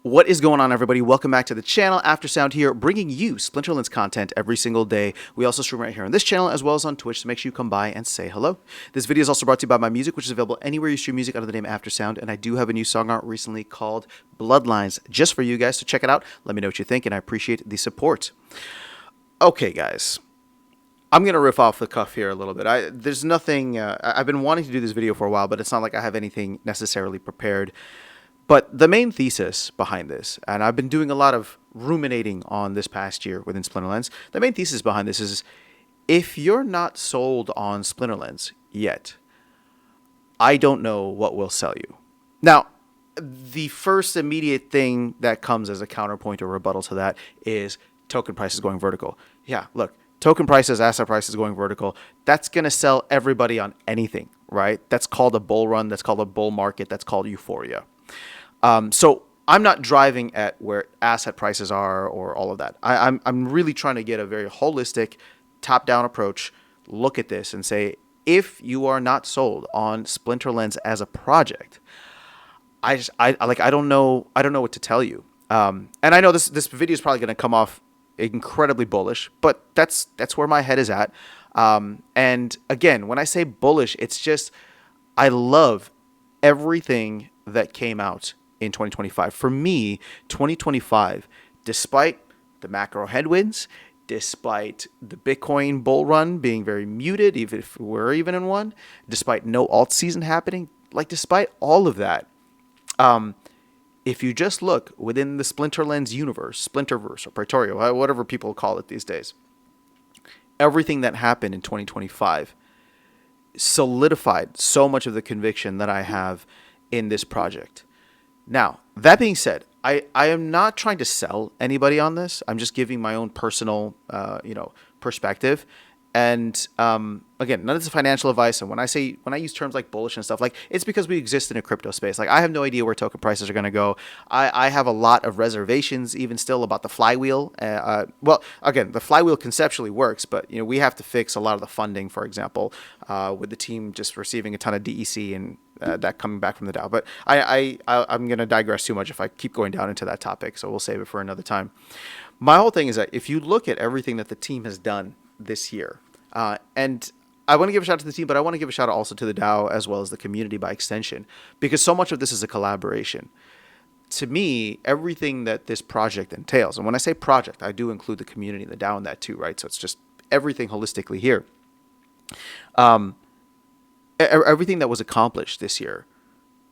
What is going on, everybody? Welcome back to the channel. Aftersound here, bringing you Splinterlands content every single day. We also stream right here on this channel as well as on Twitch, so make sure you come by and say hello. This video is also brought to you by my music, which is available anywhere you stream music under the name Aftersound, and I do have a new song out recently called Bloodlines just for you guys, so check it out. Let me know what you think, and I appreciate the support. Okay, guys. I'm going to riff off the cuff here a little bit. There's nothing... I've been wanting to do this video for a while, but it's not like I have anything necessarily prepared. But the main thesis behind this, and I've been doing a lot of ruminating on this past year within Splinterlands, the main thesis behind this is if you're not sold on Splinterlands yet, I don't know what will sell you. Now, the first immediate thing that comes as a counterpoint or rebuttal to that is token prices going vertical. Yeah, look, token prices, asset prices going vertical, that's going to sell everybody on anything, right? That's called a bull run. That's called a bull market. That's called euphoria. So I'm not driving at where asset prices are or all of that. I'm really trying to get a very holistic, top-down approach, look at this and say, if you are not sold on Splinterlands as a project, I don't know what to tell you. And I know this video is probably going to come off incredibly bullish, but that's where my head is at. And again, when I say bullish, it's just I love everything that came out in 2025. For me, 2025, despite the macro headwinds, despite the Bitcoin bull run being very muted, even if we're even in one, despite no alt season happening, despite all of that, if you just look within the Splinterlands universe, Splinterverse or Praetoria, whatever people call it these days, everything that happened in 2025 solidified so much of the conviction that I have in this project. Now, that being said, I am not trying to sell anybody on this. I'm just giving my own personal, perspective. And again, none of this is financial advice. And when I use terms like bullish and stuff, it's because we exist in a crypto space. I have no idea where token prices are going to go. I have a lot of reservations, even still, about the flywheel. Well, again, the flywheel conceptually works, but we have to fix a lot of the funding, for example, with the team just receiving a ton of DEC and that coming back from the DAO. But I'm going to digress too much if I keep going down into that topic, so we'll save it for another time. My whole thing is that if you look at everything that the team has done this year, and I want to give a shout out to the team, but I want to give a shout out also to the DAO as well as the community by extension, because so much of this is a collaboration. To me, everything that this project entails, and when I say project, I do include the community and the DAO in that too, right? So it's just everything holistically here. Everything that was accomplished this year,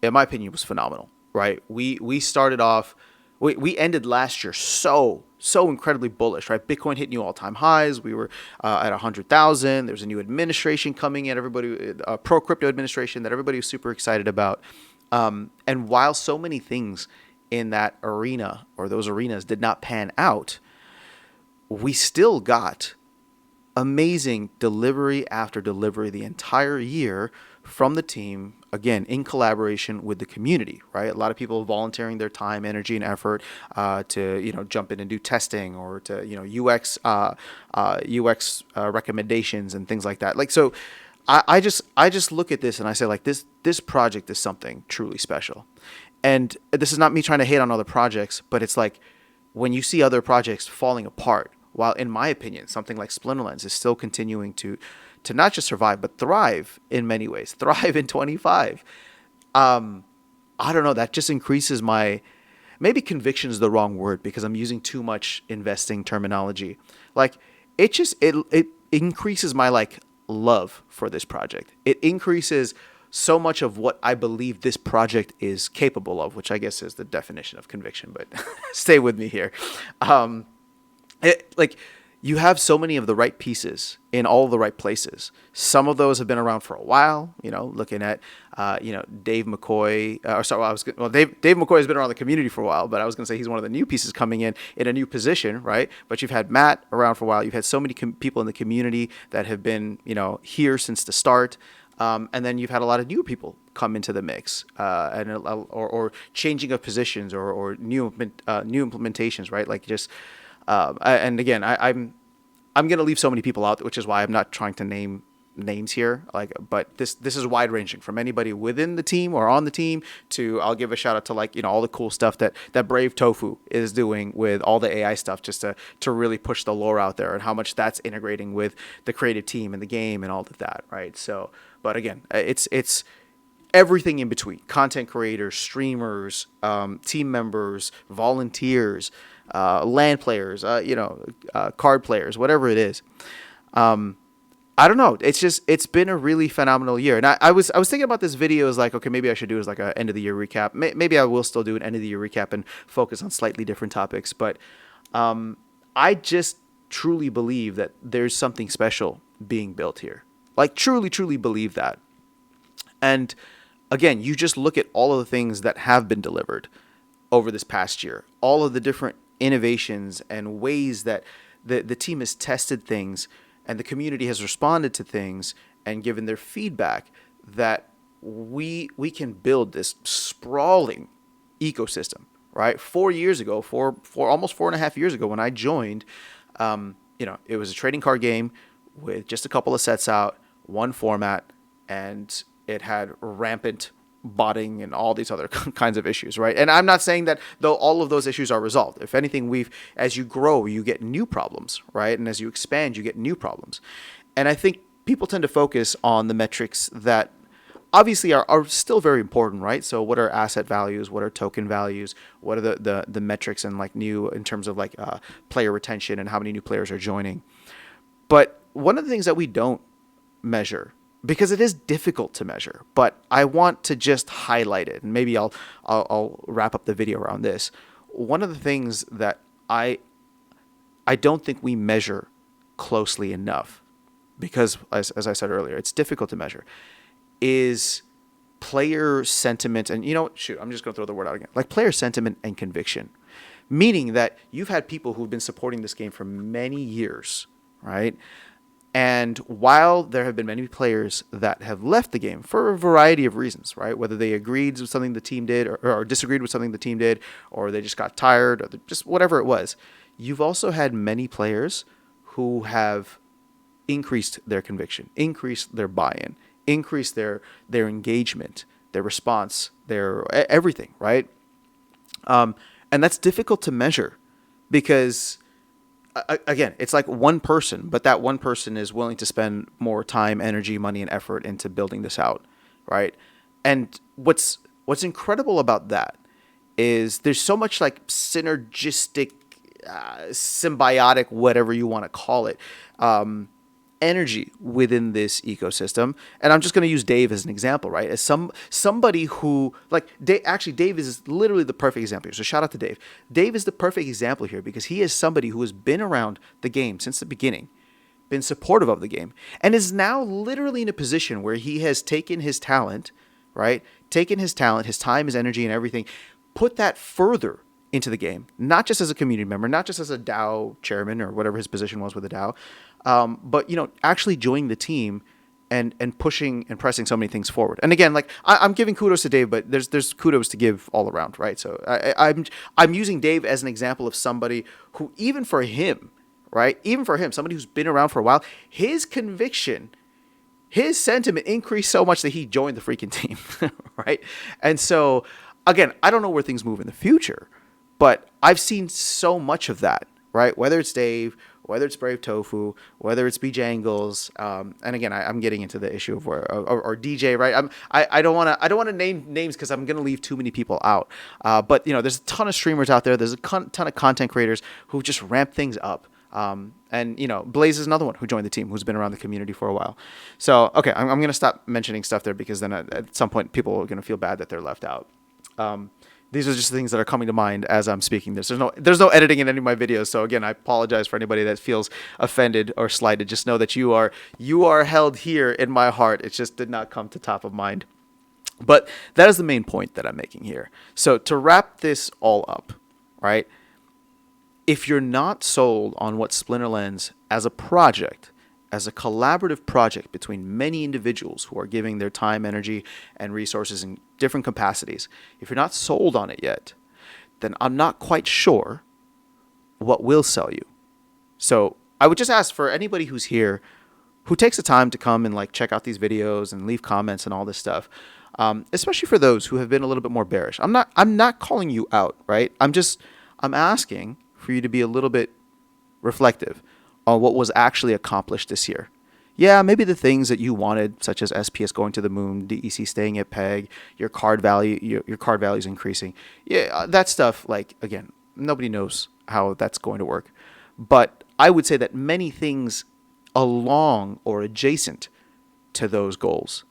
in my opinion, was phenomenal, right? We started off, we ended last year so incredibly bullish, right? Bitcoin hit new all-time highs. We were at 100,000. There's a new administration coming in, everybody, pro-crypto administration that everybody was super excited about. And while so many things in that arena or those arenas did not pan out, we still got amazing delivery after delivery the entire year from the team, again, in collaboration with the community, right? A lot of people volunteering their time, energy, and effort to, jump in and do testing or to, UX recommendations and things like that. So I just look at this and I say, this project is something truly special. And this is not me trying to hate on other projects, but it's when you see other projects falling apart, while in my opinion, something like Splinterlands is still continuing to not just survive, but thrive in many ways, thrive in 25. I don't know, that just increases maybe conviction is the wrong word because I'm using too much investing terminology. It increases my love for this project. It increases so much of what I believe this project is capable of, which I guess is the definition of conviction, but stay with me here. You have so many of the right pieces in all the right places. Some of those have been around for a while. Looking at Dave McCoy. Dave McCoy has been around the community for a while, but I was going to say he's one of the new pieces coming in a new position, right? But you've had Matt around for a while. You've had so many people in the community that have been here since the start, and then you've had a lot of new people come into the mix, or changing of positions or new implementations, right? And again, I'm going to leave so many people out, which is why I'm not trying to name names here, like, but this is wide ranging from anybody within the team or on the team to, I'll give a shout out to, like, all the cool stuff that Brave Tofu is doing with all the AI stuff, just to really push the lore out there, and how much that's integrating with the creative team and the game and all of that, right? So, but again, it's everything in between: content creators, streamers, team members, volunteers, LAN players, card players, whatever it is. I don't know. It's been a really phenomenal year. And I was thinking about this video as like, okay, maybe I should do as like a end of the year recap. Maybe I will still do an end of the year recap and focus on slightly different topics. But I just truly believe that there's something special being built here. Like, truly, truly believe that. And again, you just look at all of the things that have been delivered over this past year, all of the different innovations and ways that the team has tested things, and the community has responded to things and given their feedback, that we can build this sprawling ecosystem, right? 4 years ago, for almost 4.5 years ago, when I joined, it was a trading card game with just a couple of sets out, one format, and it had rampant botting and all these other kinds of issues, right? And I'm not saying that though all of those issues are resolved. If anything, as you grow, you get new problems, right? And as you expand, you get new problems. And I think people tend to focus on the metrics that obviously are still very important, right? So what are asset values? What are token values? What are the metrics and like new in terms of like player retention and how many new players are joining? But one of the things that we don't measure, because it is difficult to measure, but I want to just highlight it, and maybe I'll wrap up the video around this. One of the things that I don't think we measure closely enough, because as I said earlier, it's difficult to measure, is player sentiment. And I'm just going to throw the word out again, like player sentiment and conviction, meaning that you've had people who've been supporting this game for many years, right? And while there have been many players that have left the game for a variety of reasons, right? Whether they agreed with something the team did or disagreed with something the team did, or they just got tired, or just whatever it was. You've also had many players who have increased their conviction, increased their buy-in, increased their engagement, their response, their everything, right? And that's difficult to measure because, again, it's like one person, but that one person is willing to spend more time, energy, money, and effort into building this out, right? And what's incredible about that is there's so much like synergistic, symbiotic, whatever you want to call it, energy within this ecosystem. And I'm just going to use Dave as an example, right? As somebody who, like, Dave is literally the perfect example here. So shout out to Dave. Dave is the perfect example here because he is somebody who has been around the game since the beginning, been supportive of the game, and is now literally in a position where he has taken his talent, right? Taken his talent, his time, his energy, and everything, put that further into the game, not just as a community member, not just as a DAO chairman or whatever his position was with the DAO, but actually joining the team and pushing and pressing so many things forward. And again, like I'm giving kudos to Dave, but there's kudos to give all around, right? So I'm using Dave as an example of somebody who, even for him, somebody who's been around for a while, his conviction, his sentiment increased so much that he joined the freaking team, right? And so again, I don't know where things move in the future, but I've seen so much of that, right? Whether it's Dave, whether it's Brave Tofu, whether it's BJangles, and again, I'm getting into the issue of or DJ, right? I don't want to name names because I'm going to leave too many people out. But there's a ton of streamers out there. There's a ton of content creators who just ramp things up. And Blaze is another one who joined the team, who's been around the community for a while. So okay, I'm going to stop mentioning stuff there because then at some point people are going to feel bad that they're left out. These are just things that are coming to mind as I'm speaking this. There's no editing in any of my videos. So again, I apologize for anybody that feels offended or slighted. Just know that you are held here in my heart. It just did not come to top of mind. But that is the main point that I'm making here. So to wrap this all up, right? If you're not sold on what Splinterlands as a project, as a collaborative project between many individuals who are giving their time, energy, and resources in different capacities, if you're not sold on it yet, then I'm not quite sure what will sell you. So I would just ask for anybody who's here who takes the time to come and like check out these videos and leave comments and all this stuff. Especially for those who have been a little bit more bearish. I'm not calling you out, right? I'm asking for you to be a little bit reflective on what was actually accomplished this year. Yeah, maybe the things that you wanted, such as SPS going to the moon, DEC staying at peg, your card value, your card values increasing. Yeah, that stuff, like, again, nobody knows how that's going to work. But I would say that many things along or adjacent to those goals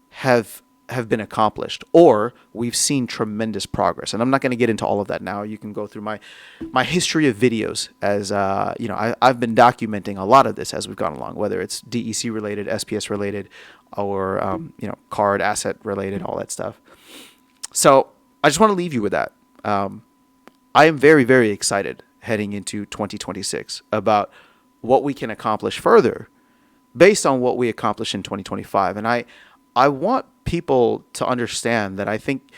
have been accomplished, or we've seen tremendous progress. And I'm not going to get into all of that now. You can go through my history of videos, as I've been documenting a lot of this as we've gone along, whether it's DEC related, SPS related, or card asset related, all that stuff. So I just want to leave you with that. I am very, very excited heading into 2026 about what we can accomplish further based on what we accomplished in 2025. And I want people to understand that I think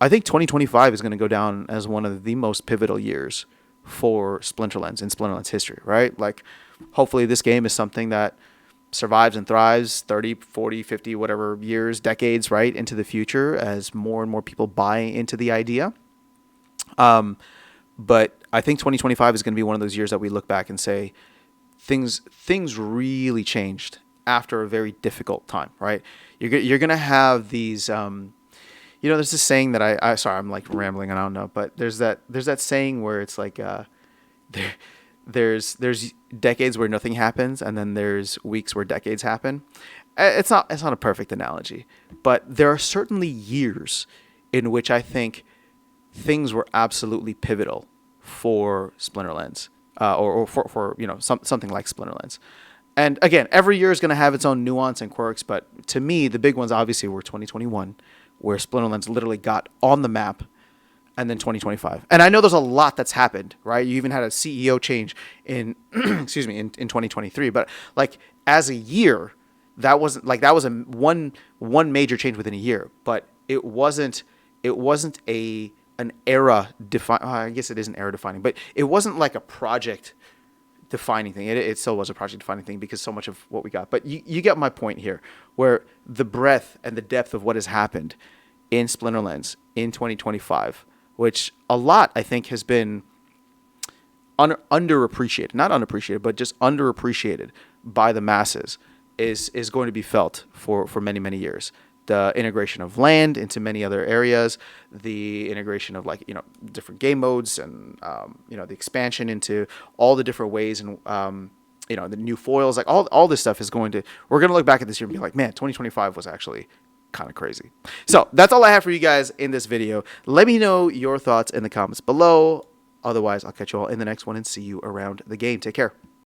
2025 is going to go down as one of the most pivotal years for Splinterlands in Splinterlands history, right? Like, hopefully this game is something that survives and thrives 30, 40, 50, whatever years, decades, right, into the future as more and more people buy into the idea. But I think 2025 is going to be one of those years that we look back and say things really changed after a very difficult time, right? You're going to have these, there's this saying that sorry, I'm like rambling and I don't know, but there's that saying where it's like, there's decades where nothing happens, and then there's weeks where decades happen. It's not a perfect analogy, but there are certainly years in which I think things were absolutely pivotal for Splinterlands, or for something like Splinterlands. And again, every year is going to have its own nuance and quirks, but to me, the big ones obviously were 2021, where Splinterlands literally got on the map, and then 2025. And I know there's a lot that's happened, right? You even had a CEO change in, in 2023. But like as a year, that was one major change within a year. But it wasn't an era I guess it is an era defining, but it wasn't like a project defining thing. It still was a project defining thing because so much of what we got. But you get my point here, where the breadth and the depth of what has happened in Splinterlands in 2025, which a lot I think has been underappreciated, not unappreciated, but just underappreciated by the masses, is going to be felt for many, many years. The integration of land into many other areas, the integration of different game modes, and the expansion into all the different ways, and the new foils, like all this stuff we're going to look back at this year and be like, man, 2025 was actually kind of crazy. So that's all I have for you guys in this video. Let me know your thoughts in the comments below. Otherwise, I'll catch you all in the next one and see you around the game. Take care.